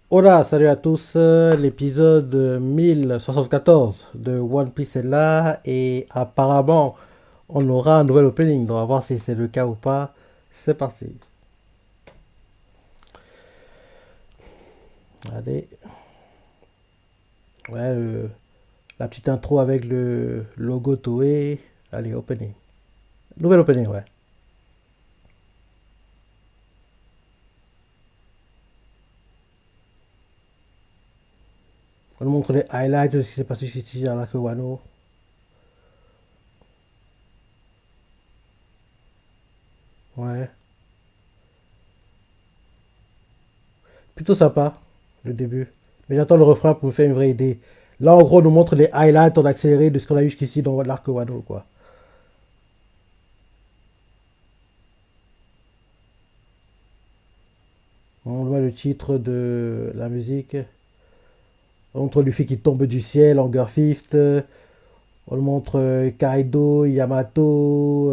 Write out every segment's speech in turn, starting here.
Hola, salut à tous. L'épisode 1074 de One Piece est là et apparemment on aura un nouvel opening. Donc on va voir si c'est le cas ou pas. C'est parti. Allez, ouais, la petite intro avec le logo Toei. Allez, opening. Nouvel opening, ouais. On nous montre les highlights de ce qui s'est passé ici à l'arc Wano. Ouais, plutôt sympa le début. Mais j'attends le refrain pour me faire une vraie idée. Là, en gros, on nous montre les highlights en accéléré de ce qu'on a eu jusqu'ici dans l'arc Wano, quoi. On voit le titre de la musique. On montre Luffy qui tombe du ciel, Hunger Fist. On le montre Kaido, Yamato.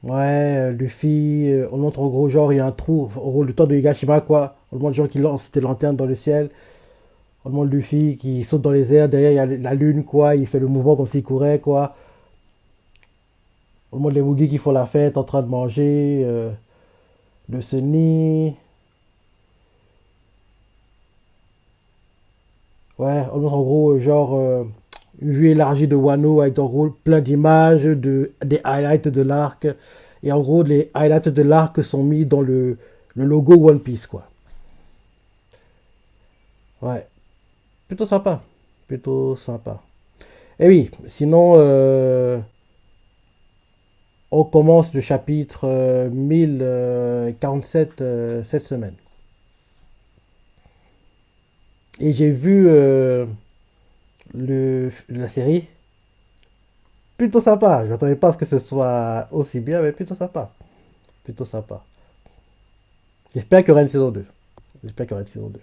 Ouais, Luffy. On le montre en gros, genre, il y a un trou. En gros, le temps de Higashima, quoi. On le montre gens qui lancent des lanternes dans le ciel. On le montre Luffy qui saute dans les airs. Derrière, il y a la lune, quoi. Il fait le mouvement comme s'il courait, quoi. On le montre les Mugi qui font la fête en train de manger. Le Sunny. Ouais, on montre en gros, genre, une vue élargie de Wano avec en gros plein d'images, des highlights de l'arc. Et en gros, les highlights de l'arc sont mis dans le logo One Piece, quoi. Ouais, plutôt sympa. Plutôt sympa. Et oui, sinon, on commence le chapitre 1047 cette semaine. Et j'ai vu la série. Plutôt sympa. Je m'attendais pas à ce que ce soit aussi bien, mais plutôt sympa. Plutôt sympa. J'espère qu'il y aura une saison 2. J'espère qu'il y aura une saison 2.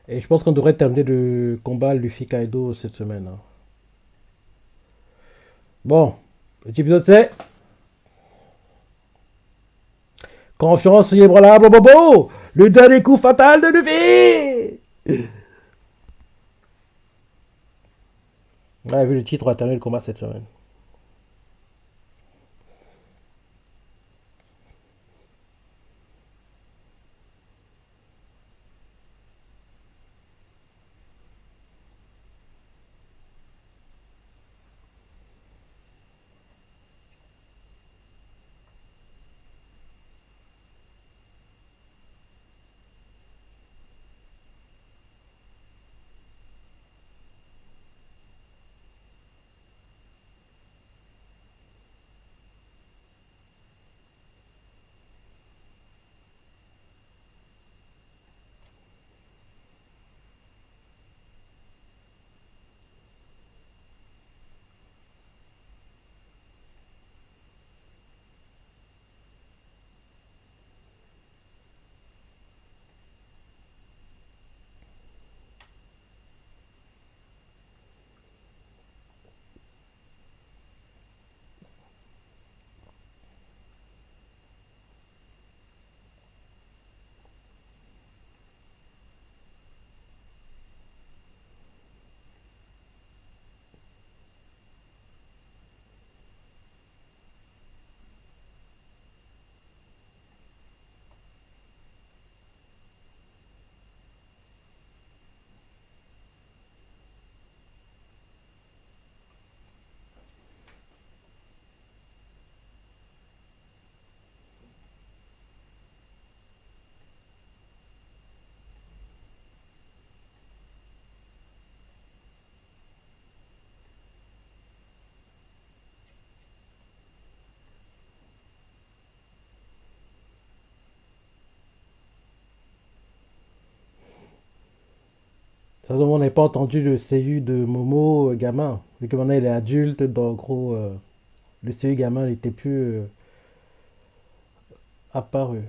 Et je pense qu'on devrait terminer le combat Luffy Kaido cette semaine, hein. Bon, petit épisode c'est Confiance inébranlable, Bobo. Le dernier coup fatal de Luffy. Ouais, vu le titre, on va terminer le combat cette semaine. Ça, on n'avait pas entendu le CU de Momo gamin. Vu que maintenant il est adulte, donc en gros, le CU gamin n'était plus apparu.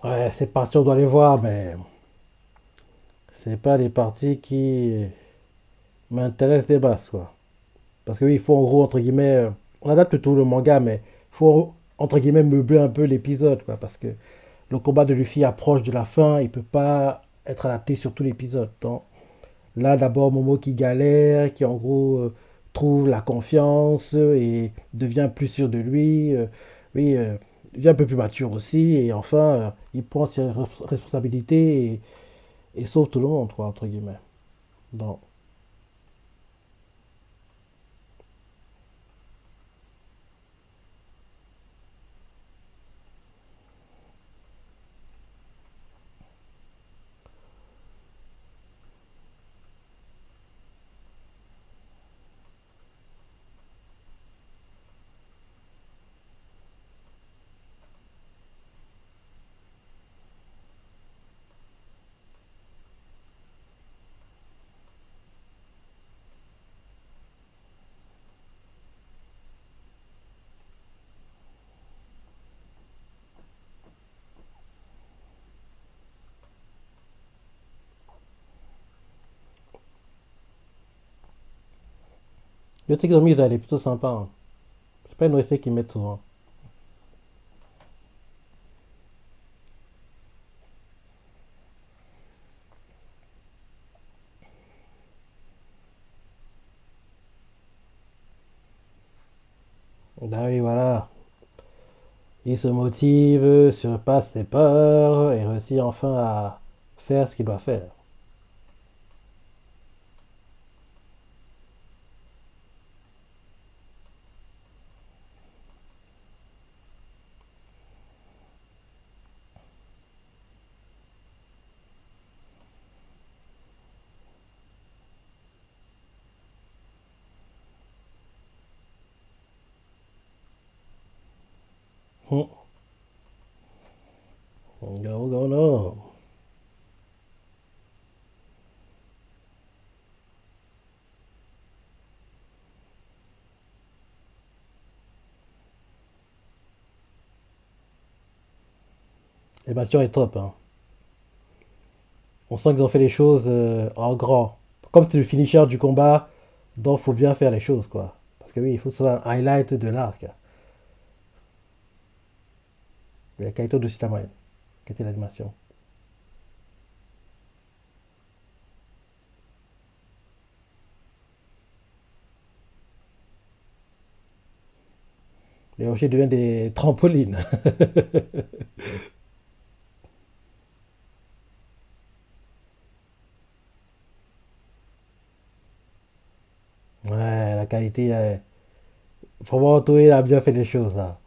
Ouais, c'est parti, on doit les voir, mais c'est pas les parties qui m'intéressent des masses, quoi. Parce que oui, il faut en gros, entre guillemets, on adapte tout le manga, mais il faut, entre guillemets, meubler un peu l'épisode, quoi. Parce que le combat de Luffy approche de la fin, il peut pas être adapté sur tout l'épisode. Donc, là, d'abord, Momo qui galère, qui en gros trouve la confiance et devient plus sûr de lui. Oui, il devient un peu plus mature aussi. Et enfin, il prend ses responsabilités et sauve tout le monde, quoi, entre guillemets. Donc, le truc qu'ils ont mis, elle est plutôt sympa, hein. C'est pas une OSC qu'ils mettent souvent. Ah oui, voilà. Il se motive, surpasse ses peurs et réussit enfin à faire ce qu'il doit faire. Hum. Go, go, no. L'animation est top, hein. On sent qu'ils ont fait les choses en grand. Comme c'est le finisher du combat, donc faut bien faire les choses, quoi. Parce que oui, il faut que ce soit un highlight de l'arc. La qualité de cinéma, la qualité de l'animation. Les rochers deviennent des trampolines. Ouais, la qualité, vraiment, Toei a bien fait les choses là.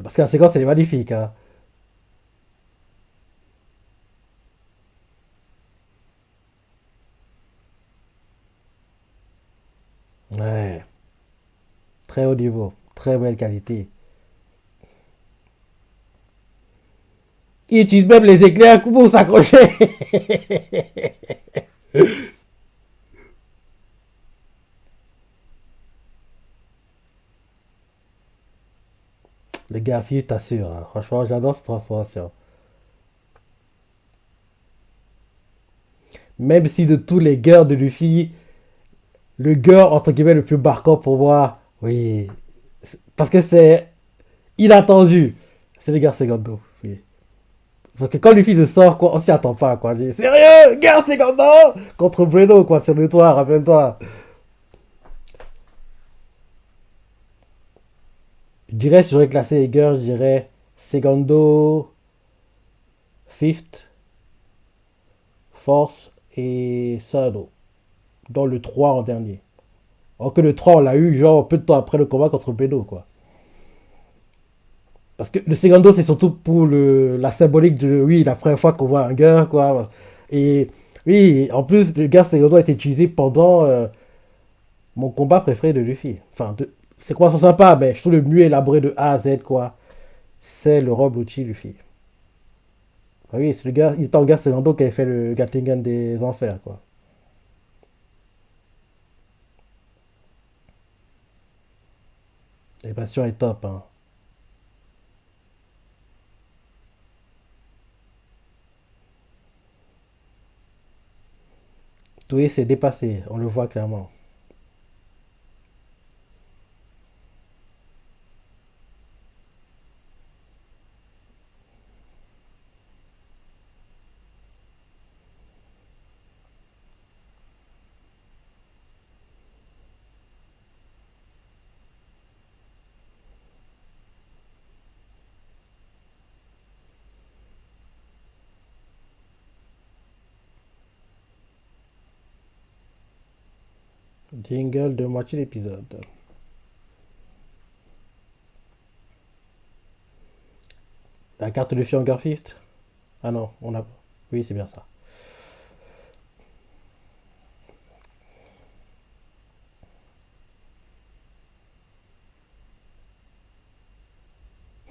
Parce que la séquence, elle est magnifique. Hein. Ouais, très haut niveau, très belle qualité. Il utilise même les éclairs pour s'accrocher. Le Garfield t'assure. Hein. Franchement, j'adore cette transformation. Même si de tous les girls de Luffy, le girl entre guillemets le plus marquant pour moi, oui, parce que c'est inattendu, c'est le gars Segundo. Oui. Parce que quand Luffy le sort, quoi, on s'y attend pas, quoi. J'ai dit, sérieux, gars Segundo contre Bruno, quoi, sur le toit, rappelle-toi. Je dirais, si j'aurais classé les girls, je dirais Segundo, Fifth, Force et Sado. Dans le 3 en dernier. Alors que le 3 on l'a eu, genre, peu de temps après le combat contre Bruno, quoi. Parce que le Segundo, c'est surtout pour la symbolique de, oui, la première fois qu'on voit un gars, quoi. Et oui, en plus, le gars Segundo a été utilisé pendant mon combat préféré de Luffy. Enfin, c'est quoi, sont sympa, mais je trouve le mieux élaboré de A à Z, quoi. C'est le Rob Lucci Luffy. Ah oui, c'est le gars, il est en gars Segundo qui avait fait le Gatling Gun des enfers, quoi. L'animation est top, hein. Toei s'est dépassé, on le voit clairement. Jingle de moitié d'épisode. La carte de Fion Garfist. Ah non, on a. Oui, c'est bien ça.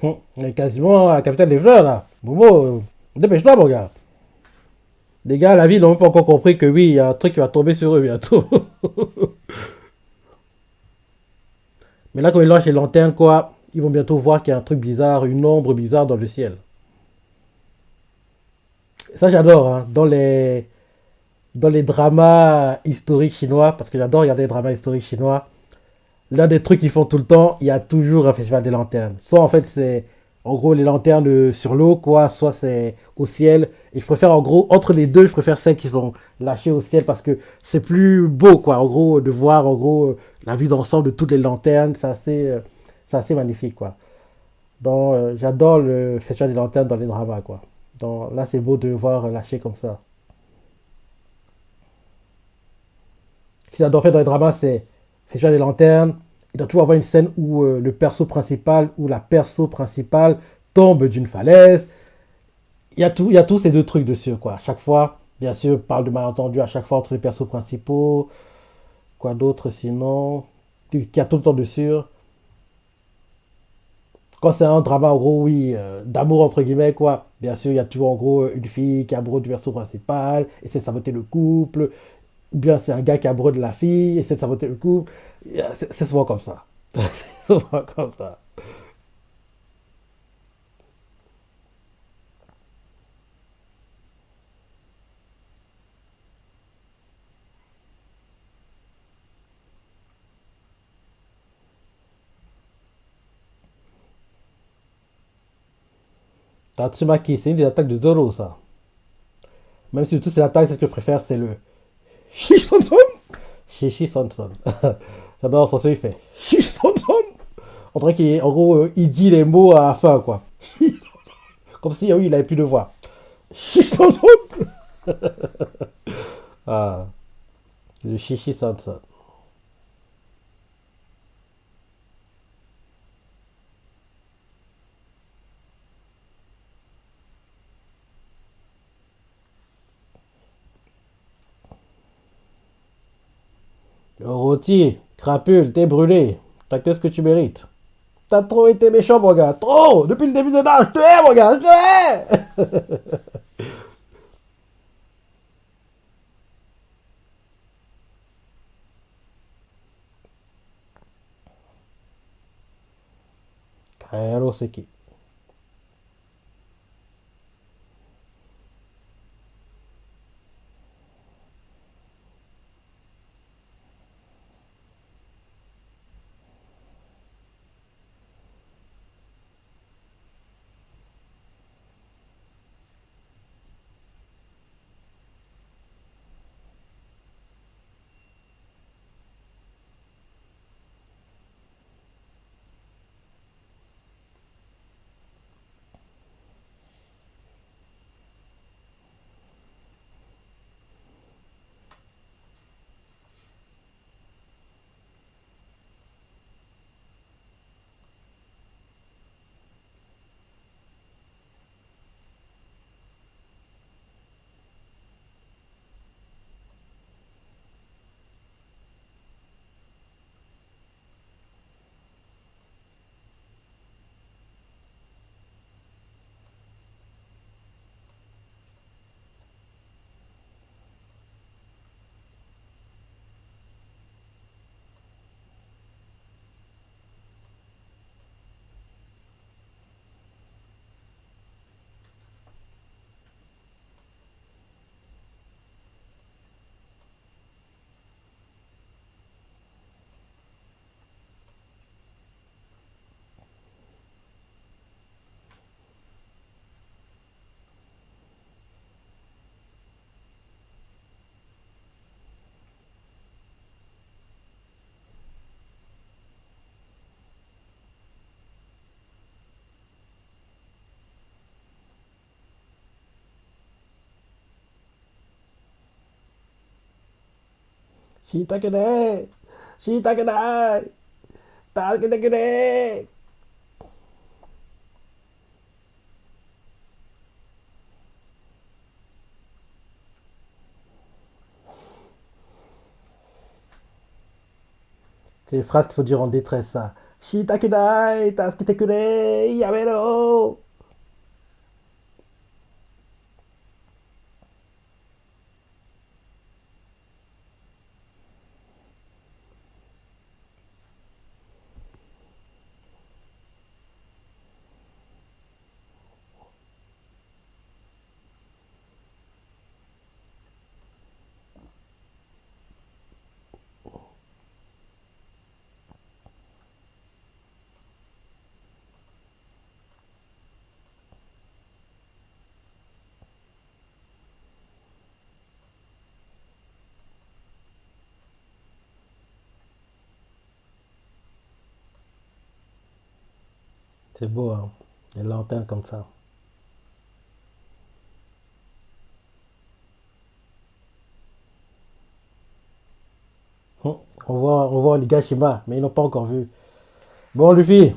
On est quasiment à la capitale des fleurs là. Momo, dépêche-toi mon gars. Les gars, la ville n'ont même pas encore compris que oui, il y a un truc qui va tomber sur eux bientôt. Mais là, quand ils lâchent les lanternes, quoi, ils vont bientôt voir qu'il y a un truc bizarre, une ombre bizarre dans le ciel. Ça, j'adore, hein, dans les dramas historiques chinois, parce que j'adore regarder les dramas historiques chinois. L'un des trucs qu'ils font tout le temps, il y a toujours un festival des lanternes. Soit en fait c'est en gros les lanternes sur l'eau, quoi, soit c'est au ciel. Et je préfère en gros, entre les deux, je préfère celles qui sont lâchées au ciel parce que c'est plus beau, quoi, en gros, de voir en gros la vue d'ensemble de toutes les lanternes, c'est assez magnifique, quoi. J'adore le festival des lanternes dans les dramas, quoi. Là, c'est beau de le voir lâcher comme ça. Ce que j'adore faire dans les dramas, c'est festival des lanternes. Il doit toujours avoir une scène où le perso principal ou la perso principale tombe d'une falaise. Il y a tous ces deux trucs dessus, quoi. À chaque fois, bien sûr, parle de malentendu à chaque fois entre les persos principaux. Quoi d'autre sinon? Il y a tout le temps dessus. Quand c'est un drama, en gros, oui, d'amour entre guillemets, quoi. Bien sûr, il y a toujours en gros une fille qui est amoureuse du perso principal, et c'est saboter le couple. Ou bien c'est un gars qui est amoureux de la fille, et c'est de saboter le couple. C'est souvent comme ça. C'est souvent comme ça. Tatsumaki, c'est une des attaques de Zoro, ça. Même si de toutes ces attaques, celle que je préfère, c'est le Shisonson. Shisonson. J'adore son il fait Shisonson. On dirait qu'en gros, il dit les mots à la fin, quoi. Comme si, oui, il avait plus de voix. Shisonson. Ah, le Shisonson. Rôti, crapule, t'es brûlé. T'as que ce que tu mérites. T'as trop été méchant, mon gars. Trop. Depuis le début de l'âge, je te hais, mon gars. Je te hais. Kairo, c'est qui? Shitakene. Shitakene. Takene. C'est les phrases qu'il faut dire en détresse, ça. Shitakene. Taskitekune. Yamero. C'est beau, hein. Les lanternes comme ça. Hum. On voit Onigashima, mais ils n'ont pas encore vu. Bon, Luffy,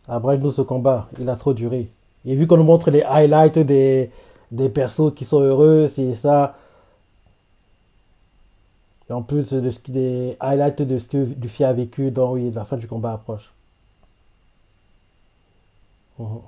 abrège-nous ce combat. Il a trop duré. Et vu qu'on nous montre les highlights des persos qui sont heureux, c'est ça. Et en plus des highlights de ce que Luffy a vécu dans oui, la fin du combat approche. Mhm.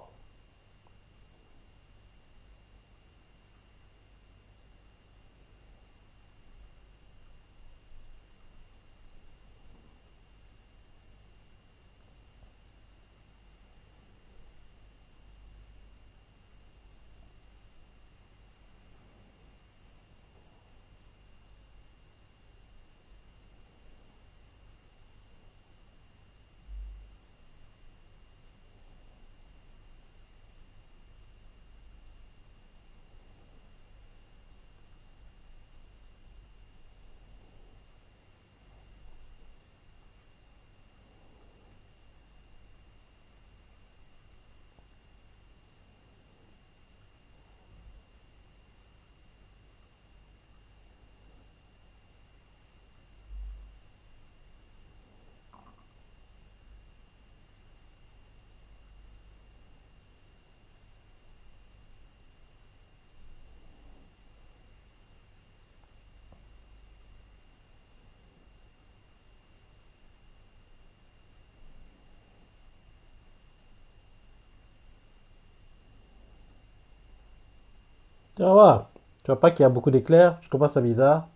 Tu vas voir. Tu vois pas qu'il y a beaucoup d'éclairs. Je trouve pas ça bizarre.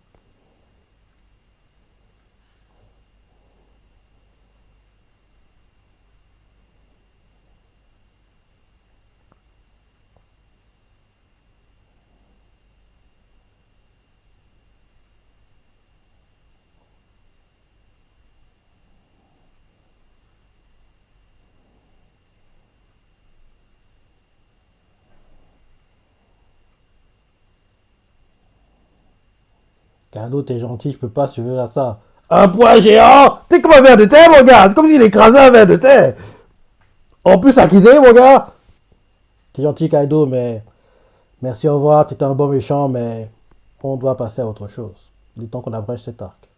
Cadeau, t'es gentil, je peux pas suivre à ça. Un poids géant. T'es comme un verre de terre, mon gars. C'est comme s'il écrasait un verre de terre. En plus, accusé, mon gars. T'es gentil, Kaido, mais merci, au revoir. T'étais un bon méchant, mais on doit passer à autre chose. Il est temps qu'on abrège cet arc.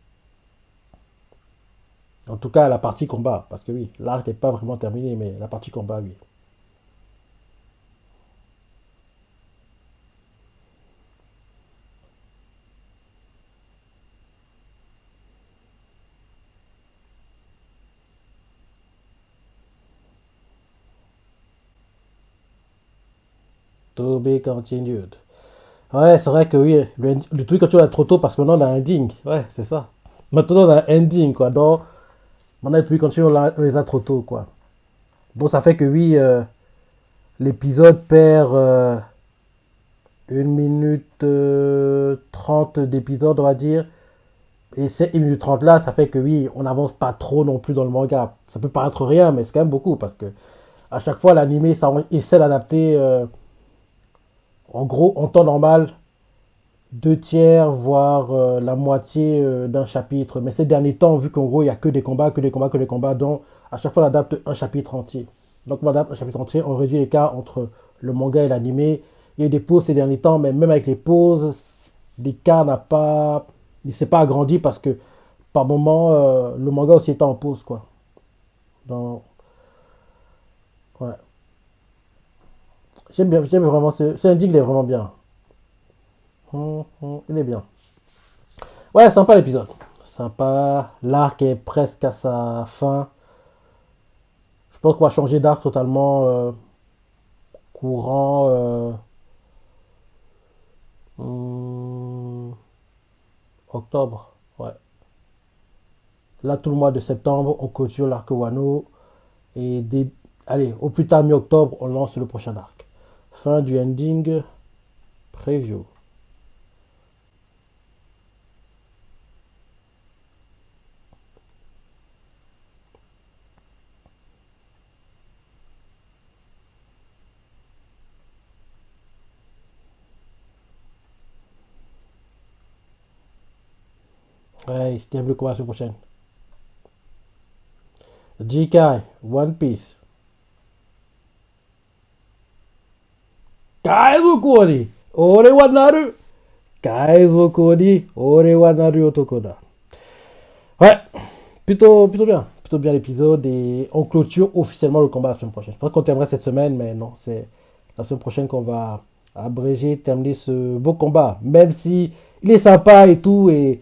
En tout cas, la partie combat. Parce que oui, l'arc n'est pas vraiment terminé, mais la partie combat, oui. To be continued. Ouais, c'est vrai que oui, le truc quand tu l'as trop tôt parce que maintenant on a un ending. Ouais, c'est ça. Maintenant on a un ending, quoi. Donc, maintenant le truc continue, on les a trop tôt, quoi. Donc ça fait que oui, l'épisode perd 1 minute 30 d'épisode, on va dire. Et ces 1 minute 30 là, ça fait que oui, on n'avance pas trop non plus dans le manga. Ça peut paraître rien, mais c'est quand même beaucoup parce que à chaque fois l'animé ça essaie d'adapter en gros en temps normal 2 tiers, voire la moitié d'un chapitre. Mais ces derniers temps, vu qu'en gros, il n'y a que des combats, que des combats, que des combats, donc à chaque fois, on adapte un chapitre entier. Donc, on adapte un chapitre entier, on réduit l'écart entre le manga et l'animé. Il y a eu des pauses ces derniers temps, mais même avec les pauses, l'écart n'a pas. Il ne s'est pas agrandi parce que par moment, le manga aussi était en pause, quoi. Donc, ouais. J'aime vraiment. C'est un dig, il est vraiment bien. Il est bien. Ouais, sympa l'épisode. Sympa. L'arc est presque à sa fin. Je pense qu'on va changer d'arc totalement courant hum, octobre. Ouais. Là, tout le mois de septembre, on clôture l'arc Wano. Et allez, au plus tard mi-octobre, on lance le prochain arc. Fin du ending preview. Ouais, il se termine le combat la semaine prochaine. Jikai, One Piece. Kaizoku ni ore wa naru. Kaizoku ni ore wa naru otoko da. Ouais, plutôt bien. Plutôt bien l'épisode et on clôture officiellement le combat la semaine prochaine. Je pense qu'on terminera cette semaine, mais non, c'est la semaine prochaine qu'on va abréger, terminer ce beau combat. Même si il est sympa et tout, et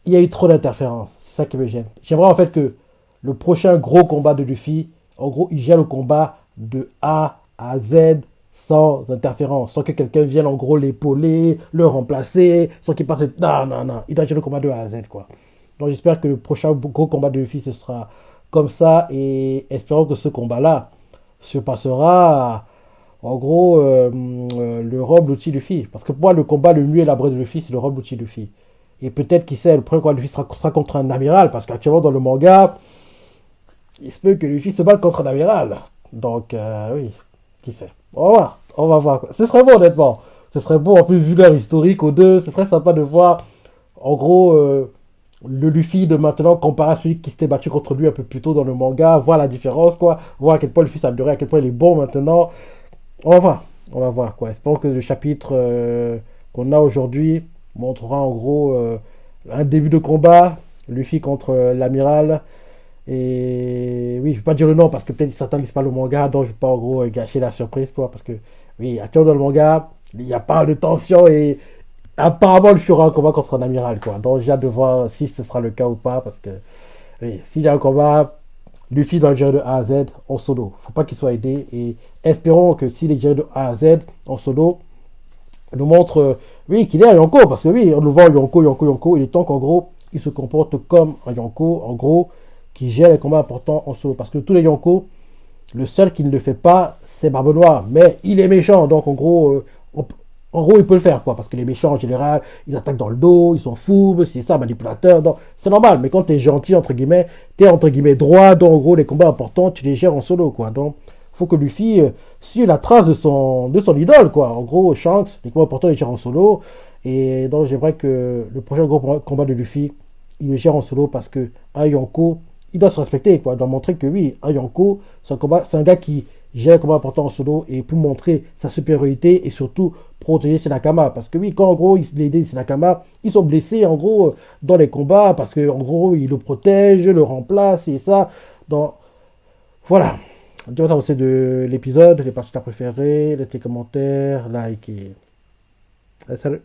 il y a eu trop d'interférences. C'est ça qui me gêne. J'aimerais en fait que le prochain gros combat de Luffy, en gros, il gère le combat de A à Z sans interférence, sans que quelqu'un vienne en gros l'épauler, le remplacer, sans qu'il passe. Non, non, non. Il doit gérer le combat de A à Z, quoi. Donc j'espère que le prochain gros combat de Luffy, ce sera comme ça, et espérons que ce combat-là se passera en gros le robe l'outil Luffy. Parce que pour moi, le combat le mieux élaboré de Luffy, c'est le robe l'outil Luffy. Et peut-être, qui sait, le premier combat de Luffy sera contre un amiral, parce qu'actuellement dans le manga, il se peut que Luffy se batte contre un amiral. Donc, oui, qui sait. On va voir, on va voir. Ce serait bon, honnêtement. Ce serait bon, en plus, vu leur historique aux deux, ce serait sympa de voir, en gros, le Luffy de maintenant comparé à celui qui s'était battu contre lui un peu plus tôt dans le manga, voir la différence, quoi. Voir à quel point Luffy s'est amélioré, à quel point il est bon maintenant. On va voir, quoi. Espérons que le chapitre qu'on a aujourd'hui montrera en gros un début de combat, Luffy contre l'amiral. Et oui, je vais pas dire le nom parce que peut-être certains lisent pas le manga, donc je vais pas en gros gâcher la surprise, quoi. Parce que oui, actuellement dans le manga, il n'y a pas de tension et apparemment le aura un combat contre un amiral, quoi. Donc j'ai hâte de voir si ce sera le cas ou pas parce que oui, s'il y a un combat, Luffy doit le gérer de A à Z en solo. Faut pas qu'il soit aidé et espérons que s'il est géré de A à Z en solo, il nous montre, oui, qu'il est un Yonko, parce que oui, on le voit Yonko, Yonko, Yonko, il est temps qu'en gros, il se comporte comme un Yonko, en gros, qui gère les combats importants en solo. Parce que tous les Yonko, le seul qui ne le fait pas, c'est Barbe Noire. Mais il est méchant, donc en gros, il peut le faire, quoi. Parce que les méchants, en général, ils attaquent dans le dos, ils sont fous, c'est ça, manipulateurs. Donc, c'est normal. Mais quand t'es gentil, entre guillemets, t'es entre guillemets droit. Donc, en gros, les combats importants, tu les gères en solo, quoi. Donc, faut que Luffy suive la trace de son idole, quoi. En gros, Shanks, les combats importants, il les gère en solo. Et donc, j'aimerais que le prochain gros combat de Luffy, il le gère en solo parce que un Yonko, il doit se respecter, quoi. Il doit montrer que oui, un Yonko, c'est un gars qui gère un combat important en solo et pour montrer sa supériorité et surtout protéger ses Nakama. Parce que oui, quand en gros, les ses Nakama, ils sont blessés en gros dans les combats parce que en gros, il le protège, le remplace et ça. Donc, voilà. Dis-moi ça aussi de l'épisode, les parties que t'as préférées, tes commentaires, like et... Allez, salut.